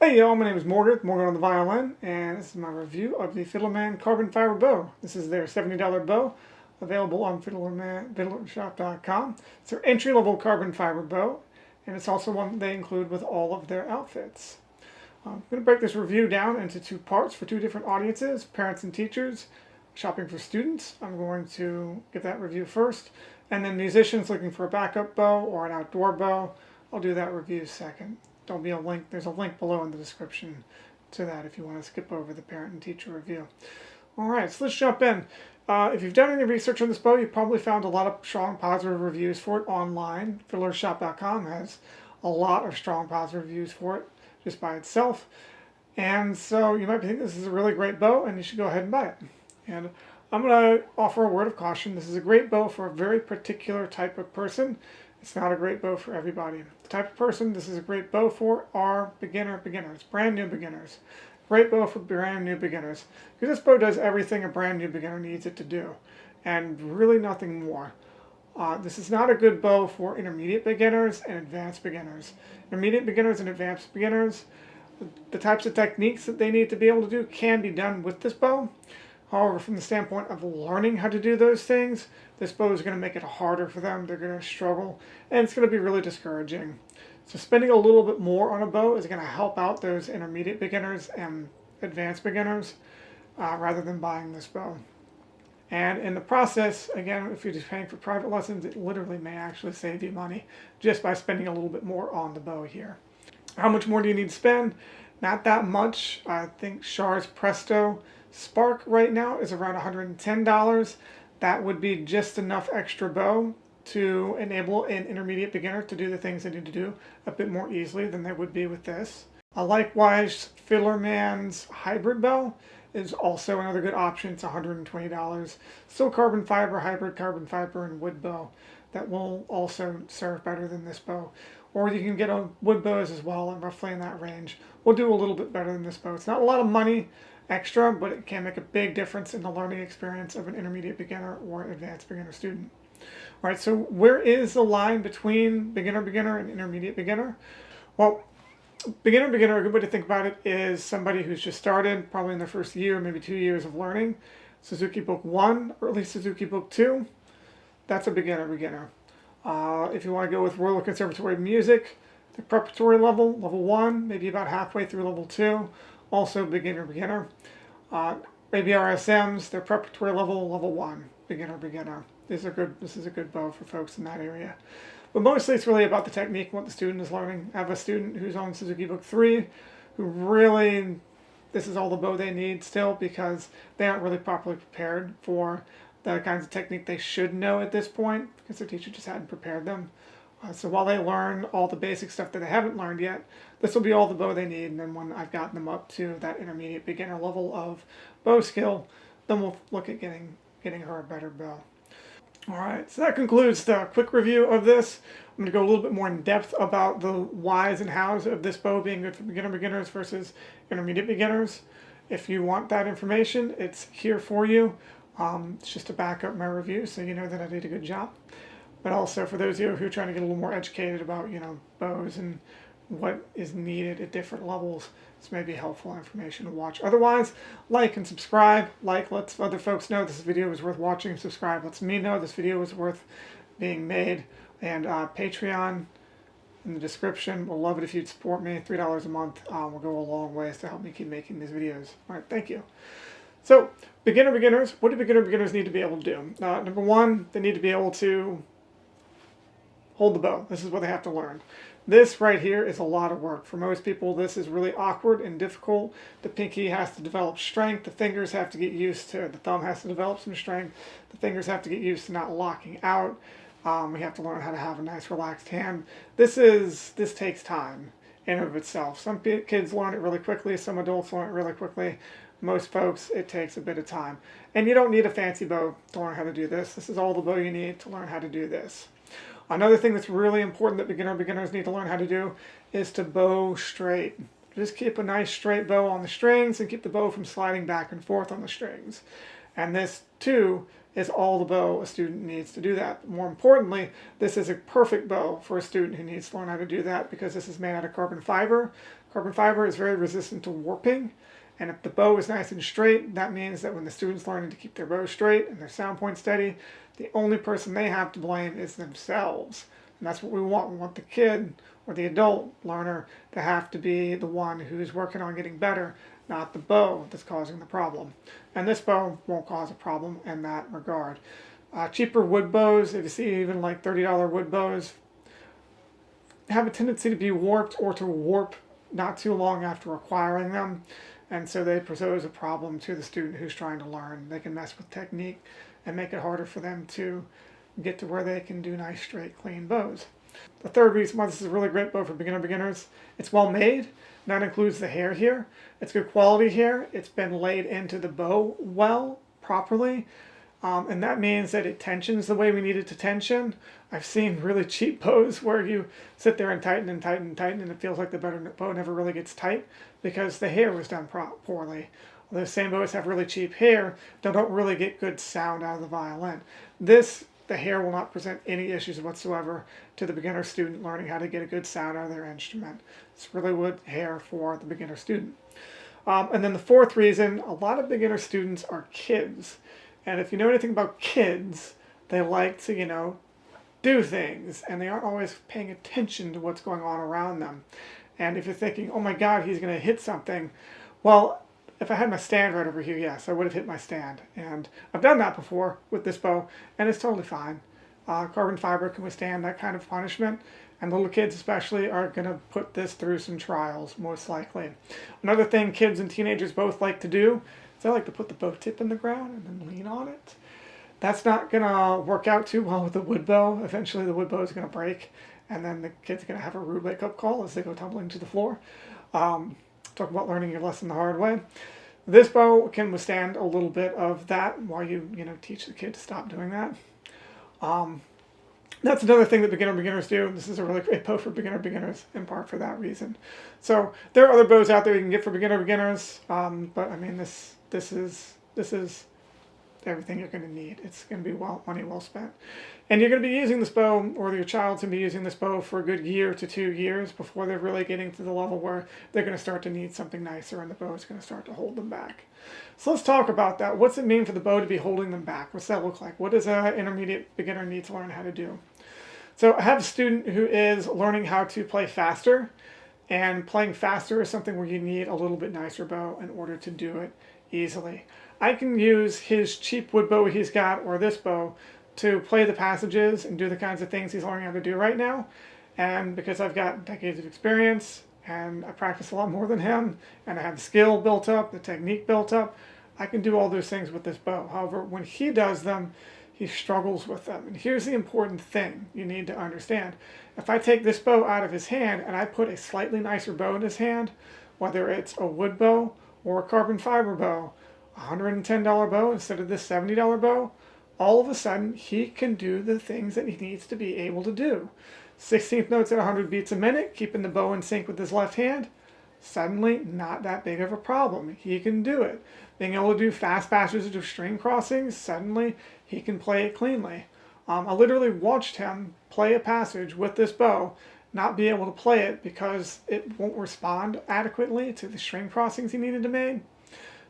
Hey y'all, my name is Morgan on the violin, and this is my review of the Fiddlerman carbon fiber bow. This is their $70 bow, available on fiddlershop.com. It's their entry-level carbon fiber bow, and it's also one they include with all of their outfits. I'm going to break this review down into two parts for two different audiences, parents and teachers, shopping for students. I'm going to give that review first, and then musicians looking for a backup bow or an outdoor bow, I'll do that review second. There'll be a link. There's a link below in the description to that if you want to skip over the parent and teacher review. All right, so let's jump in. If you've done any research on this bow, you've probably found a lot of strong positive reviews for it online. Fiddlershop.com has a lot of strong positive reviews for it just by itself. And so you might think this is a really great bow and you should go ahead and buy it. And I'm going to offer a word of caution. This is a great bow for a very particular type of person. It's not a great bow for everybody. The type of person this is a great bow for are beginners, brand new beginners. Great bow for brand new beginners. Because this bow does everything a brand new beginner needs it to do, and really nothing more. This is not a good bow for intermediate beginners and advanced beginners. Intermediate beginners and advanced beginners, the types of techniques that they need to be able to do can be done with this bow. However, from the standpoint of learning how to do those things, this bow is going to make it harder for them. They're going to struggle, and it's going to be really discouraging. So spending a little bit more on a bow is going to help out those intermediate beginners and advanced beginners rather than buying this bow. And in the process, again, if you're just paying for private lessons, it literally may actually save you money just by spending a little bit more on the bow here. How much more do you need to spend? Not that much. I think Shar's Presto Spark right now is around $110. That would be just enough extra bow to enable an intermediate beginner to do the things they need to do a bit more easily than they would be with this. Likewise, Fiddlerman's Hybrid Bow is also another good option. It's $120. Still carbon fiber, hybrid carbon fiber, and wood bow that will also serve better than this bow. Or you can get on wood bows as well, and roughly in that range. We'll do a little bit better than this bow. It's not a lot of money extra, but it can make a big difference in the learning experience of an intermediate beginner or an advanced beginner student. All right, so where is the line between beginner and intermediate beginner? Well, beginner, a good way to think about it is somebody who's just started, probably in their first year, maybe 2 years of learning. Suzuki Book 1, or at least Suzuki Book 2, that's a beginner. If you want to go with Royal Conservatory of Music, the preparatory level, level 1, maybe about halfway through level 2, also beginner. Maybe RSMs, their preparatory level, level 1, beginner. This is a good bow for folks in that area. But mostly it's really about the technique and what the student is learning. I have a student who's on Suzuki Book 3 who really, this is all the bow they need still because they aren't really properly prepared for the kinds of technique they should know at this point because their teacher just hadn't prepared them. So while they learn all the basic stuff that they haven't learned yet, this will be all the bow they need. And then when I've gotten them up to that intermediate beginner level of bow skill, then we'll look at getting her a better bow. All right, so that concludes the quick review of this. I'm going to go a little bit more in depth about the whys and hows of this bow being good for beginners versus intermediate beginners. If you want that information, it's here for you. It's just to back up my review so you know that I did a good job. But also for those of you who are trying to get a little more educated about, bows and what is needed at different levels, this may be helpful information to watch. Otherwise, like and subscribe. Like lets other folks know this video is worth watching. Subscribe lets me know this video is worth being made. And Patreon in the description. We'll love it if you'd support me. $3 a month will go a long ways to help me keep making these videos. All right, thank you. So, beginners, what do beginners need to be able to do? Number one, they need to be able to hold the bow. This is what they have to learn. This right here is a lot of work. For most people, this is really awkward and difficult. The pinky has to develop strength. The fingers have to get used to it. The thumb has to develop some strength. The fingers have to get used to not locking out. We have to learn how to have a nice relaxed hand. This takes time in and of itself. Some kids learn it really quickly. Some adults learn it really quickly. Most folks, it takes a bit of time. And you don't need a fancy bow to learn how to do this. This is all the bow you need to learn how to do this. Another thing that's really important that beginners need to learn how to do is to bow straight. Just keep a nice straight bow on the strings and keep the bow from sliding back and forth on the strings. And this, too, is all the bow a student needs to do that. More importantly, this is a perfect bow for a student who needs to learn how to do that because this is made out of carbon fiber. Carbon fiber is very resistant to warping, and if the bow is nice and straight, that means that when the student's learning to keep their bow straight and their sound point steady, the only person they have to blame is themselves. And that's what we want. We want the kid or the adult learner to have to be the one who's working on getting better, not the bow that's causing the problem. And this bow won't cause a problem in that regard. Cheaper wood bows, if you see even like $30 wood bows, have a tendency to be warped or to warp not too long after acquiring them. And so they pose a problem to the student who's trying to learn. They can mess with technique and make it harder for them to get to where they can do nice, straight, clean bows. The third reason why this is a really great bow for beginners, it's well made. That includes the hair here. It's good quality hair. It's been laid into the bow well, properly. And that means that it tensions the way we need it to tension. I've seen really cheap bows where you sit there and tighten and tighten and tighten and it feels like the bow never really gets tight because the hair was done poorly. Those same bows have really cheap hair that don't really get good sound out of the violin. The hair will not present any issues whatsoever to the beginner student learning how to get a good sound out of their instrument. It's really good hair for the beginner student. And then the fourth reason, a lot of beginner students are kids. And if you know anything about kids, they like to, do things, and they aren't always paying attention to what's going on around them. And if you're thinking, oh my God, he's going to hit something, well, if I had my stand right over here, yes, I would have hit my stand. And I've done that before with this bow, and it's totally fine. Carbon fiber can withstand that kind of punishment, and little kids especially are going to put this through some trials, most likely. Another thing kids and teenagers both like to do is they like to put the bow tip in the ground and then lean on it. That's not going to work out too well with the wood bow. Eventually the wood bow is going to break, and then the kid's going to have a rude wake-up call as they go tumbling to the floor. Talk about learning your lesson the hard way. This bow can withstand a little bit of that while you teach the kid to stop doing that. That's another thing that beginners do. This is a really great bow for beginners in part for that reason. So there are other bows out there you can get for beginners, but I mean this is everything you're going to need. It's going to be money well spent. And you're going to be using this bow, or your child's going to be using this bow for a good year to 2 years before they're really getting to the level where they're going to start to need something nicer and the bow is going to start to hold them back. So let's talk about that. What's it mean for the bow to be holding them back? What's that look like? What does an intermediate beginner need to learn how to do? So I have a student who is learning how to play faster, and playing faster is something where you need a little bit nicer bow in order to do it easily. I can use his cheap wood bow he's got, or this bow, to play the passages and do the kinds of things he's learning how to do right now. And because I've got decades of experience, and I practice a lot more than him, and I have the skill built up, the technique built up, I can do all those things with this bow. However, when he does them, he struggles with them. And here's the important thing you need to understand. If I take this bow out of his hand and I put a slightly nicer bow in his hand, whether it's a wood bow or a carbon fiber bow, $110 bow instead of this $70 bow, all of a sudden he can do the things that he needs to be able to do. 16th notes at 100 beats a minute, keeping the bow in sync with his left hand, suddenly not that big of a problem. He can do it. Being able to do fast passages of string crossings, suddenly he can play it cleanly. I literally watched him play a passage with this bow, not be able to play it because it won't respond adequately to the string crossings he needed to make.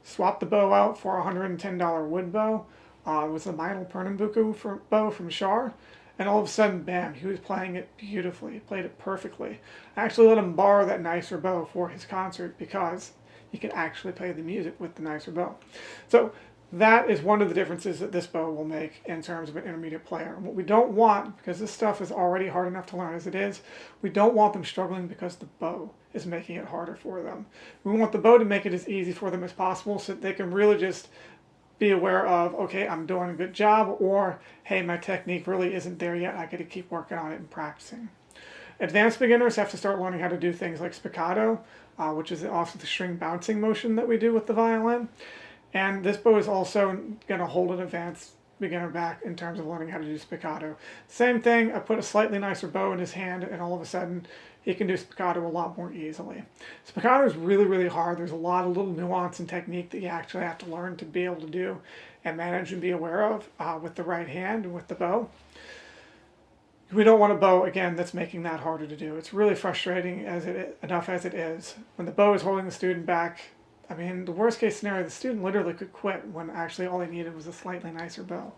Swapped the bow out for a $110 wood bow. It was a Meinel Pernambucco bow from Shar. And all of a sudden, bam, he was playing it beautifully. He played it perfectly. I actually let him borrow that nicer bow for his concert because he could actually play the music with the nicer bow. So that is one of the differences that this bow will make in terms of an intermediate player. And what we don't want, because this stuff is already hard enough to learn as it is, we don't want them struggling because the bow is making it harder for them. We want the bow to make it as easy for them as possible so that they can really just be aware of, okay, I'm doing a good job, or hey, my technique really isn't there yet, I got to keep working on it and practicing. Advanced beginners have to start learning how to do things like spiccato, which is also the string bouncing motion that we do with the violin. And this bow is also going to hold an advanced beginner back in terms of learning how to do spiccato. Same thing, I put a slightly nicer bow in his hand and all of a sudden he can do spiccato a lot more easily. Spiccato is really, really hard. There's a lot of little nuance and technique that you actually have to learn to be able to do and manage and be aware of with the right hand and with the bow. We don't want a bow, again, that's making that harder to do. It's really frustrating enough as it is. When the bow is holding the student back, I mean, the worst case scenario, the student literally could quit when actually all they needed was a slightly nicer bow.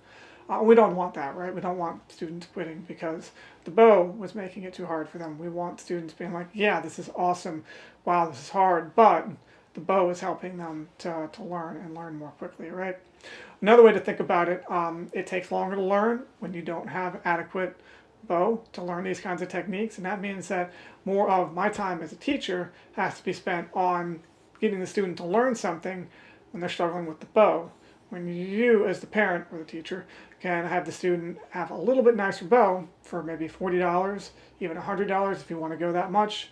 We don't want that, right? We don't want students quitting because the bow was making it too hard for them. We want students being like, yeah, this is awesome. Wow, this is hard, but the bow is helping them to learn and learn more quickly, right? Another way to think about it, it takes longer to learn when you don't have adequate bow to learn these kinds of techniques, and that means that more of my time as a teacher has to be spent on getting the student to learn something when they're struggling with the bow. When you, as the parent or the teacher, can have the student have a little bit nicer bow for maybe $40, even $100 if you want to go that much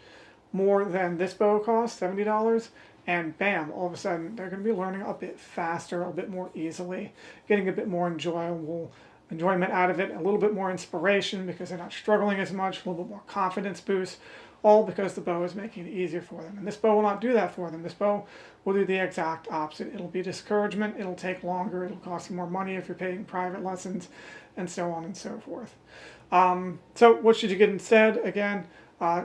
more than this bow costs, $70, and bam, all of a sudden they're going to be learning a bit faster, a bit more easily, getting a bit more enjoyment out of it, a little bit more inspiration because they're not struggling as much, a little bit more confidence boost, all because the bow is making it easier for them. And this bow will not do that for them. This bow will do the exact opposite. It'll be discouragement, it'll take longer, it'll cost you more money if you're paying private lessons, and so on and so forth. So what should you get instead? Again,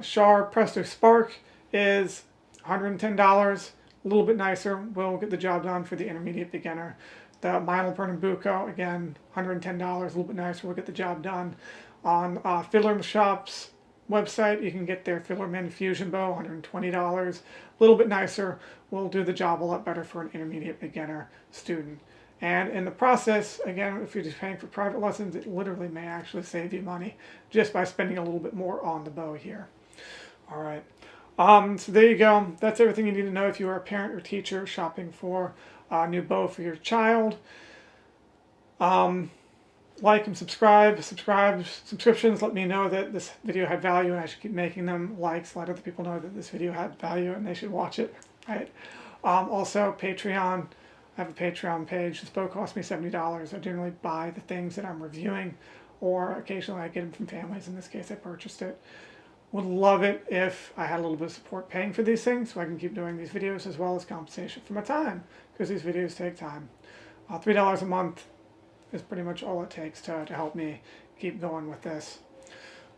Shar Presto Spark is $110, a little bit nicer, will get the job done for the intermediate beginner. The Meinel Pernambucco, again, $110, a little bit nicer, will get the job done. On Fiddler Shop's website, you can get their Fiddlerman Fusion Bow, $120, a little bit nicer, will do the job a lot better for an intermediate beginner student. And in the process, again, if you're just paying for private lessons, it literally may actually save you money just by spending a little bit more on the bow here. All right. So there you go. That's everything you need to know if you are a parent or teacher shopping for a new bow for your child. Like and subscribe. Subscriptions let me know that this video had value and I should keep making them. Likes let other people know that this video had value and they should watch it. Right. Also, Patreon. I have a Patreon page. This bow cost me $70. I generally buy the things that I'm reviewing, or occasionally I get them from families. In this case, I purchased it. Would love it if I had a little bit of support paying for these things so I can keep doing these videos, as well as compensation for my time, because these videos take time. $3 a month is pretty much all it takes to help me keep going with this.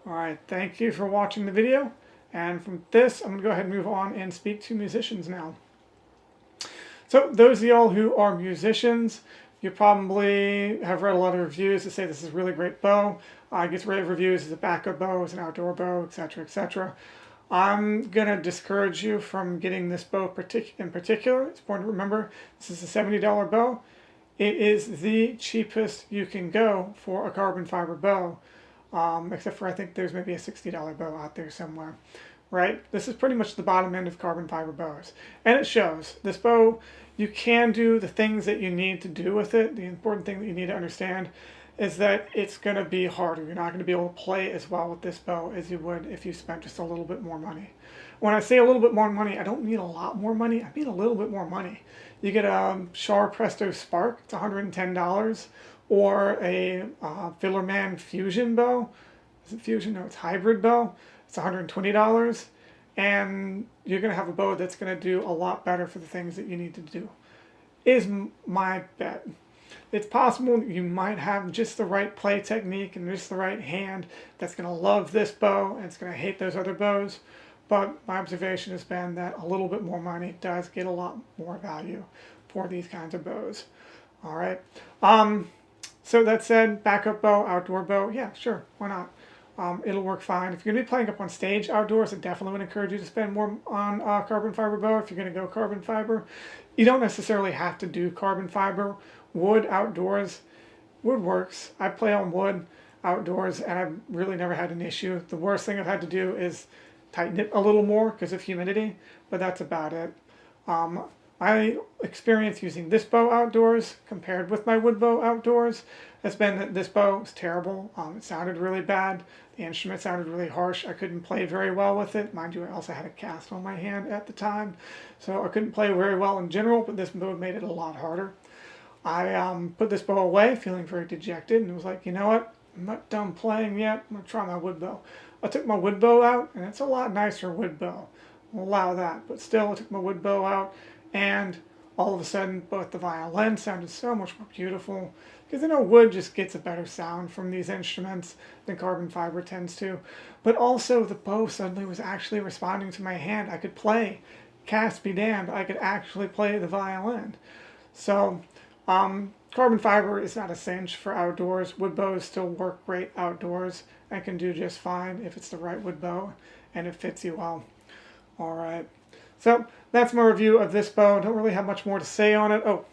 All right, thank you for watching the video. And from this, I'm going to go ahead and move on and speak to musicians now. So those of y'all who are musicians, you probably have read a lot of reviews that say this is a really great bow. It gets rave reviews as a backup bow, as an outdoor bow, etc., etc. I'm going to discourage you from getting this bow in particular. It's important to remember this is a $70 bow. It is the cheapest you can go for a carbon fiber bow, except for I think there's maybe a $60 bow out there somewhere. Right? This is pretty much the bottom end of carbon fiber bows. And it shows. This bow, you can do the things that you need to do with it. The important thing that you need to understand is that it's going to be harder. You're not going to be able to play as well with this bow as you would if you spent just a little bit more money. When I say a little bit more money, I don't mean a lot more money. I mean a little bit more money. You get a Shar Presto Spark, it's $110, or a Fiddlerman Fusion Bow. Is it Fusion? No, it's Hybrid Bow. It's $120, and you're going to have a bow that's going to do a lot better for the things that you need to do, is my bet. It's possible you might have just the right play technique and just the right hand that's going to love this bow and it's going to hate those other bows, but my observation has been that a little bit more money does get a lot more value for these kinds of bows. All right. So that said, backup bow, outdoor bow, yeah, sure, why not? It'll work fine. If you're going to be playing up on stage outdoors, I definitely would encourage you to spend more on carbon fiber bow if you're going to go carbon fiber. You don't necessarily have to do carbon fiber. Wood outdoors, wood works. I play on wood outdoors and I've really never had an issue. The worst thing I've had to do is tighten it a little more because of humidity, but that's about it. My experience using this bow outdoors compared with my wood bow outdoors has been that this bow is terrible. It sounded really bad. The instrument sounded really harsh. I couldn't play very well with it. Mind you, I also had a cast on my hand at the time, so I couldn't play very well in general, but this bow made it a lot harder. I put this bow away feeling very dejected and was like, you know what? I'm not done playing yet. I'm going to try my wood bow. I took my wood bow out, and it's a lot nicer wood bow. I'll allow that, but still I took my wood bow out, and all of a sudden both the violin sounded so much more beautiful, because I know wood just gets a better sound from these instruments than carbon fiber tends to, but also the bow suddenly was actually responding to my hand. I could play, cast be damned, I could actually play the violin. So carbon fiber is not a cinch for outdoors. Wood bows still work great outdoors and can do just fine if it's the right wood bow and it fits you well. All right, so that's my review of this bow. I don't really have much more to say on it. Oh,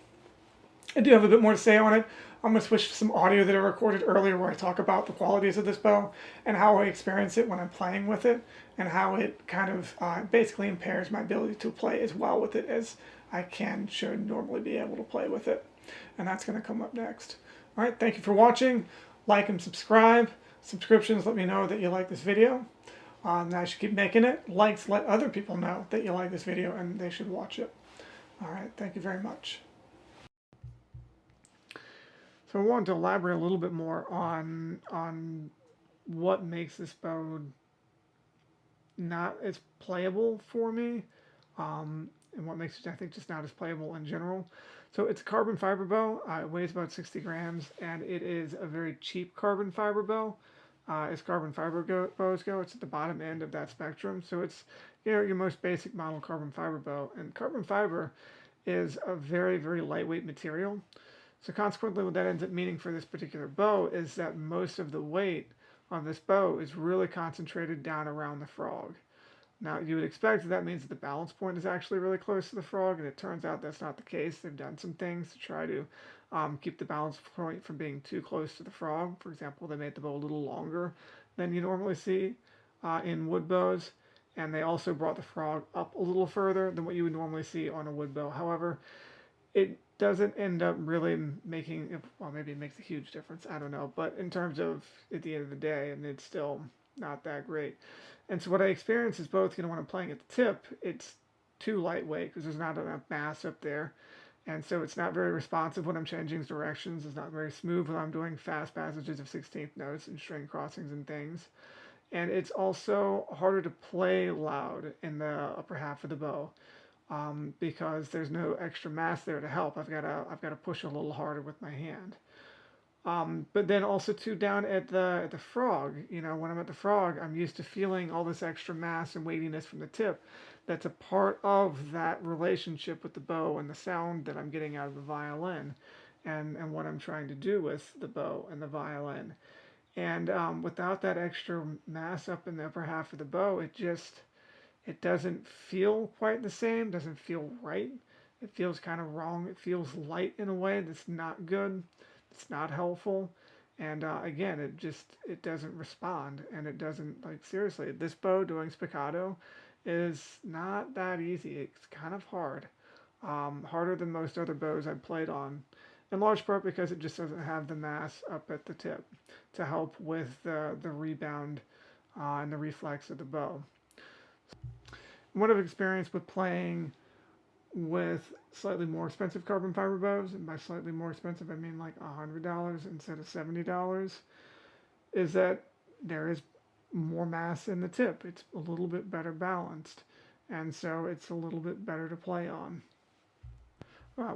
I do have a bit more to say on it. I'm going to switch to some audio that I recorded earlier where I talk about the qualities of this bow and how I experience it when I'm playing with it, and how it kind of basically impairs my ability to play as well with it as I should normally be able to play with it. And that's going to come up next. All right, thank you for watching. Like and subscribe. Subscriptions let me know that you like this video. I should keep making it. Likes let other people know that you like this video and they should watch it. All right, thank you very much. So I wanted to elaborate a little bit more on what makes this bow not as playable for me, and what makes it, I think, just not as playable in general. So it's a carbon fiber bow. It weighs about 60 grams, and it is a very cheap carbon fiber bow. As carbon fiber bows go, it's at the bottom end of that spectrum. So it's, you know, your most basic model carbon fiber bow. And carbon fiber is a very, very lightweight material. So consequently, what that ends up meaning for this particular bow is that most of the weight on this bow is really concentrated down around the frog. Now, you would expect that means that the balance point is actually really close to the frog, and it turns out that's not the case. They've done some things to try to keep the balance point from being too close to the frog. For example, they made the bow a little longer than you normally see in wood bows, and they also brought the frog up a little further than what you would normally see on a wood bow. However, it doesn't end up really making, well, maybe it makes a huge difference, I don't know, but in terms of, at the end of the day, and it's still not that great. And so what I experience is both, when I'm playing at the tip, it's too lightweight because there's not enough mass up there. And so it's not very responsive when I'm changing directions. It's not very smooth when I'm doing fast passages of 16th notes and string crossings and things. And it's also harder to play loud in the upper half of the bow because there's no extra mass there to help. I've got to push a little harder with my hand. But then also too, down at the frog, when I'm at the frog, I'm used to feeling all this extra mass and weightiness from the tip. That's a part of that relationship with the bow and the sound that I'm getting out of the violin, and what I'm trying to do with the bow and the violin. And without that extra mass up in the upper half of the bow, it doesn't feel quite the same, doesn't feel right. It feels kind of wrong. It feels light in a way that's not good. It's not helpful, and again, it doesn't respond, and it doesn't, seriously, this bow doing spiccato is not that easy. It's kind of hard, harder than most other bows I've played on, in large part because it just doesn't have the mass up at the tip to help with the rebound and the reflex of the bow. What I've experienced with playing with slightly more expensive carbon fiber bows, and by slightly more expensive I mean like $100 instead of $70, is that there is more mass in the tip. It's a little bit better balanced, and so it's a little bit better to play on,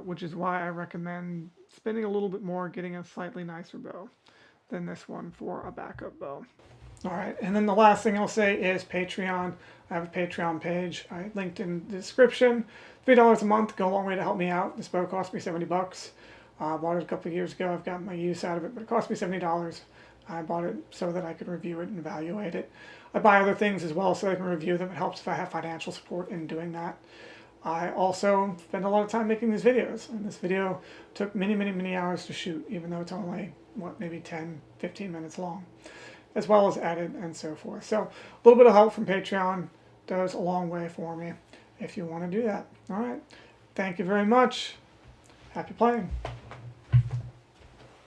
which is why I recommend spending a little bit more getting a slightly nicer bow than this one for a backup bow. All right, and then the last thing I'll say is Patreon. I have a Patreon page. I linked in the description. $3 a month, go a long way to help me out. This bow cost me $70. I bought it a couple of years ago. I've gotten my use out of it, but it cost me $70. I bought it so that I could review it and evaluate it. I buy other things as well so I can review them. It helps if I have financial support in doing that. I also spend a lot of time making these videos, and this video took many, many, many hours to shoot, even though it's only, maybe 10, 15 minutes long, as well as edit and so forth. So a little bit of help from Patreon goes a long way for me if you want to do that. All right. Thank you very much. Happy playing.